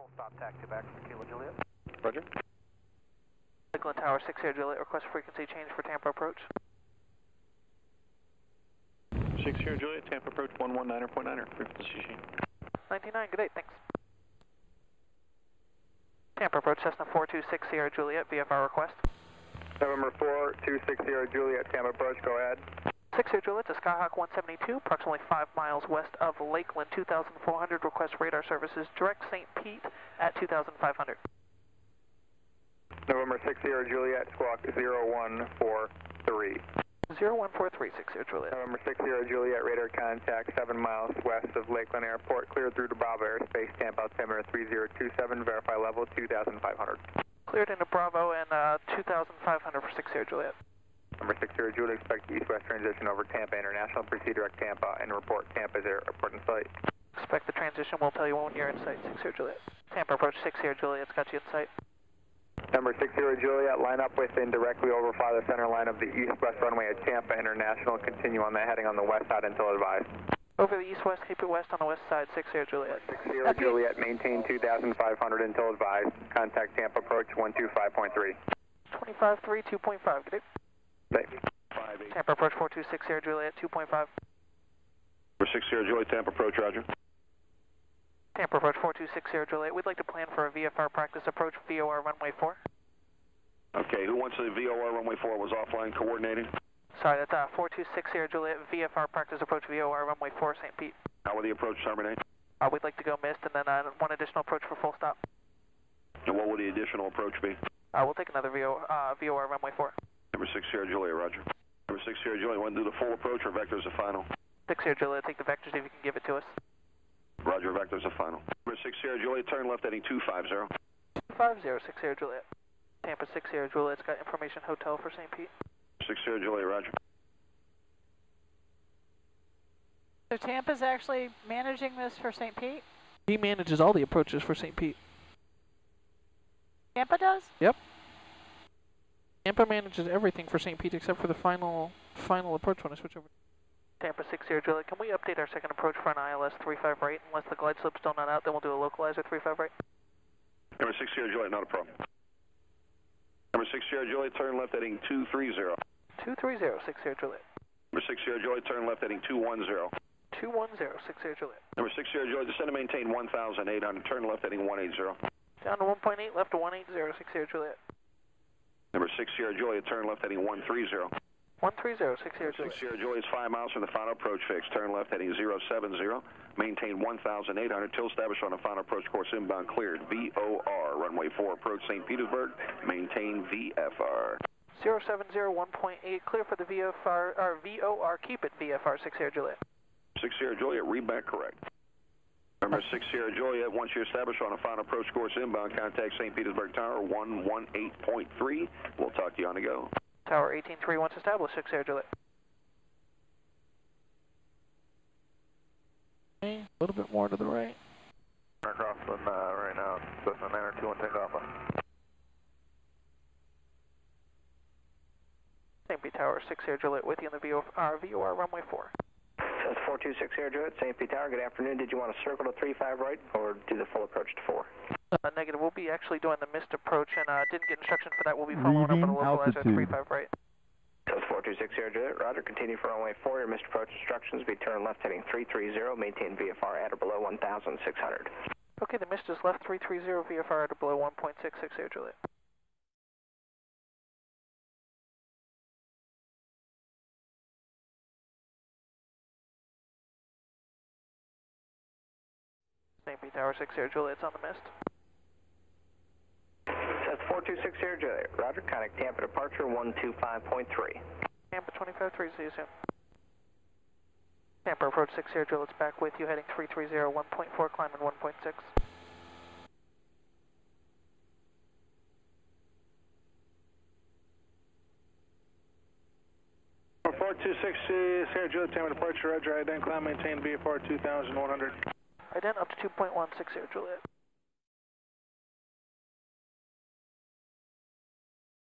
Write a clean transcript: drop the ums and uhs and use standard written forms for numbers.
Full stop, taxi back to Kilo Juliet. Roger. Lakeland Tower 6 Sierra Juliet, request frequency change for Tampa approach. 6 Sierra Juliet, Tampa approach 119.9er, frequency change. 99, good day, thanks. Tampa approach Cessna 426 Sierra Juliet, VFR request. November 426 Sierra Juliet, Tampa approach, go ahead. 6 Sierra Juliet to Skyhawk 172, approximately 5 miles west of Lakeland, 2,400, request radar services, direct St. Pete at 2,500. November 6 Sierra Juliet, squawk 0143. 0143, 6 Sierra Juliet. November 6 Sierra Juliet, radar contact 7 miles west of Lakeland Airport, cleared through to Bravo airspace, Tampa altimeter 3027, verify level 2,500. Cleared into Bravo and 2,500 for 6 Sierra Juliet. Number 6 Sierra Juliet, expect east-west transition over Tampa International, proceed direct Tampa and report Tampa's airport in sight. Expect the transition, we'll tell you when you're in sight, 6 Sierra Juliet. Tampa approach 6 Sierra Juliet's got you in sight. Number 6 Sierra Juliet, line up with and directly overfly the center line of the east-west runway at Tampa International, continue on that heading on the west side until advised. Over the east-west, keep it west on the west side, 6 Sierra Juliet. 6 Sierra Juliet, maintain 2,500 until advised, contact Tampa approach 125.3. 25.3, 2.5, good day. Tampa approach 426 Sierra Juliet, 2.5. Number 6 Sierra Juliet, Tampa approach, roger. Tampa approach 426 Sierra Juliet, we'd like to plan for a VFR practice approach, VOR runway 4. Okay, who wants the VOR runway 4 was offline coordinating? Sorry, that's 426 Sierra Juliet, VFR practice approach, VOR runway 4, St. Pete. How will the approach terminate? We'd like to go missed and then one additional approach for full stop. And what will the additional approach be? We'll take another VOR runway 4. Number 6 Sierra Juliet, roger. Number 6 Sierra Juliet, want to do the full approach or vectors the final? 6 Sierra Juliet, take the vectors if you can give it to us. Roger, vectors the final. Number 6 Sierra Juliet, turn left heading 250. 250, 6 Sierra Juliet. Tampa 6 Sierra Juliet's got information hotel for St. Pete. 6 Sierra Juliet, roger. So Tampa's actually managing this for St. Pete? He manages all the approaches for St. Pete. Tampa does? Yep. Tampa manages everything for St. Pete except for the final approach when I switch over. Tampa 6 Sierra Juliet, can we update our second approach for an ILS 35 right? Unless the glide slip's still not out, then we'll do a localizer 35 right. Number 6 Sierra Juliet, not a problem. Number 6 Sierra Juliet, turn left heading 230. 230, 6 Sierra Juliet. Number 6 Sierra Juliet, turn left heading 210. 210, 6 Sierra Juliet. Number 6 Sierra Juliet, descend and maintain 1,800, turn left heading 180. Down to 1.8, left to 180, 6 Sierra Juliet. Number 6 Sierra Juliet, turn left heading 130. 130, 6 Sierra Juliet. 6 Sierra Juliet is 5 miles from the final approach fix. Turn left heading 070. Maintain 1,800 till established on the final approach course inbound cleared. VOR, runway 4, approach St. Petersburg. Maintain VFR. 070, 1.8, clear for the VFR, or VOR, keep it VFR, 6 Sierra Juliet. 6 Sierra Juliet, read back correct. Number 6 Sierra Juliet, once you're established on a final approach course inbound, contact St. Petersburg Tower 118.3. We'll talk to you on the go. Tower 18.3 once established, 6 Sierra Juliet. Okay, a little bit more to the right. Crosswind right now, Cessna 921 takeoff. St. Pete Tower 6 Sierra Juliet with you on the VOR runway 4. That's 426 Sierra Juliet, St. Pete Tower, good afternoon. Did you want to circle to 35 right or do the full approach to 4? Negative, we'll be actually doing the missed approach and didn't get instruction for that. We'll be following up on a localizer 35 right. That's 426 Sierra Juliet, roger. Continue for runway 4. Your missed approach instructions be turn left heading 330, maintain VFR at or below 1,600. Okay, the missed is left 330, VFR at or below 1.66 Sierra Juliet. St. Pete Tower 6 Sierra Juliet's on the mist. That's 426 Sierra Juliet, roger. Contact Tampa departure 125.3. Tampa 25.3, see you soon. Tampa approach 6 Sierra Juliet's back with you, heading 330, 1.4, climbing 1.6. For 426 Sierra Juliet, Tampa departure, roger. Ident climb, maintain VFR 2,100. Ident up to 2.16 Sierra Juliet.